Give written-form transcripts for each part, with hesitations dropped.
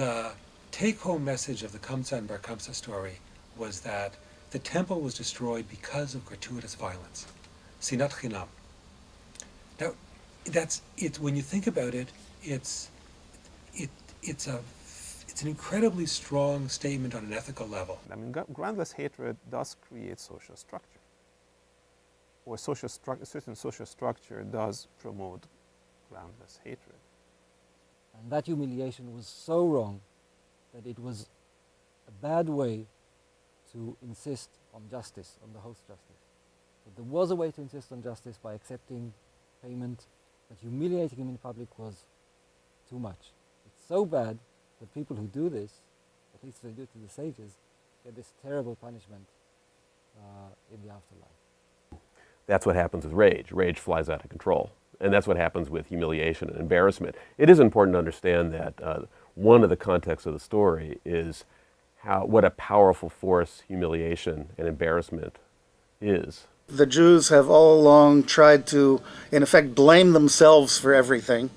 The take-home message of the Kamsa and Bar Kamsa story was that the temple was destroyed because of gratuitous violence. Sinat Chinam. Now, that's it. When you think about it, it's an incredibly strong statement on an ethical level. I mean, groundless hatred does create social structure, or a certain social structure does promote groundless hatred. And that humiliation was so wrong that it was a bad way to insist on justice, on the host justice. But there was a way to insist on justice by accepting payment, but humiliating him in public was too much. It's so bad that people who do this, at least they do it to the sages, get this terrible punishment in the afterlife. That's what happens with rage. Rage flies out of control. And that's what happens with humiliation and embarrassment. It is important to understand that one of the contexts of the story is what a powerful force humiliation and embarrassment is. The Jews have all along tried to, in effect, blame themselves for everything,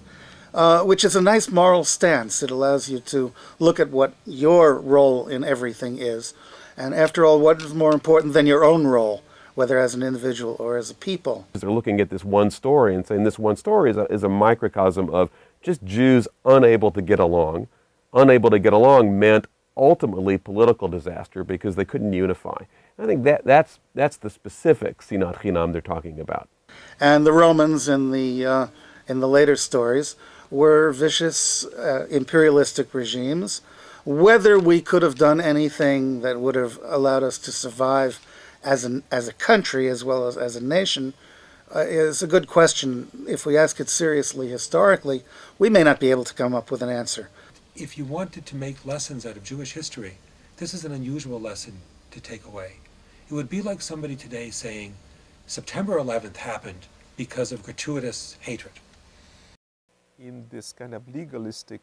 which is a nice moral stance. It allows you to look at what your role in everything is. And after all, what is more important than your own role, whether as an individual or as a people? They're looking at this one story and saying this one story is a microcosm of just Jews unable to get along. Unable to get along meant ultimately political disaster because they couldn't unify. I think that's the specific Sinat Chinam they're talking about. And the Romans in the later stories were vicious imperialistic regimes. Whether we could have done anything that would have allowed us to survive as a country as well as a nation is a good question. If we ask it seriously historically, we may not be able to come up with an answer. If you wanted to make lessons out of Jewish history, this is an unusual lesson to take away. It would be like somebody today saying, September 11th happened because of gratuitous hatred. In this kind of legalistic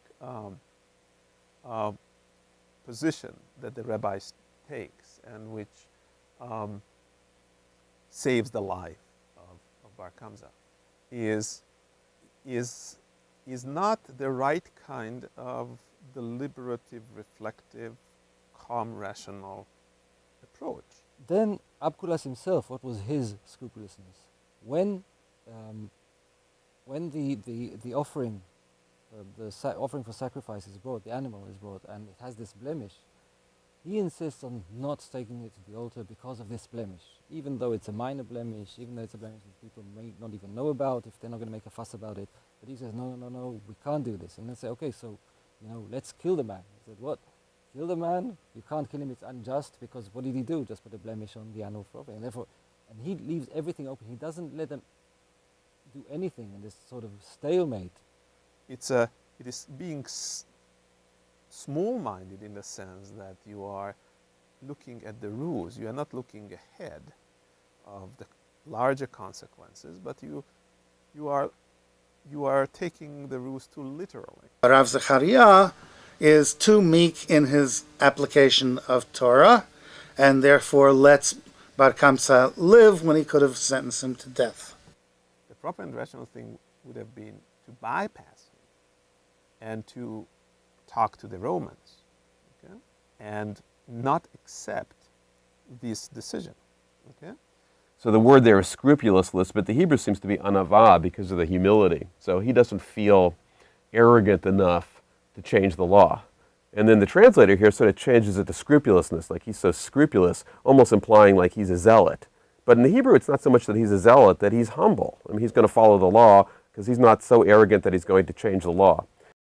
position that the rabbi takes, and which saves the life of Bar Kamsa, is not the right kind of deliberative, reflective, calm, rational approach. Then Abkulas himself, what was his scrupulousness? When the offering, offering for sacrifice is brought, the animal is brought, and it has this blemish, he insists on not taking it to the altar because of this blemish, even though it's a minor blemish, even though it's a blemish that people may not even know about if they're not going to make a fuss about it. But he says, no, we can't do this. And they say, okay, so, let's kill the man. He said, what? Kill the man? You can't kill him, it's unjust, because what did he do? Just put a blemish on the animal for offering. And therefore, he leaves everything open. He doesn't let them do anything in this sort of stalemate. It is being small-minded in the sense that you are looking at the rules. You are not looking ahead of the larger consequences, but you are taking the rules too literally. Rav Zechariah is too meek in his application of Torah, and therefore lets Bar Kamsa live when he could have sentenced him to death. The proper and rational thing would have been to bypass him and to talk to the Romans, okay? And not accept this decision. Okay? So the word there is scrupulousness, but the Hebrew seems to be anavah because of the humility. So he doesn't feel arrogant enough to change the law. And then the translator here sort of changes it to scrupulousness, like he's so scrupulous, almost implying like he's a zealot. But in the Hebrew, it's not so much that he's a zealot, that he's humble. I mean, he's going to follow the law because he's not so arrogant that he's going to change the law.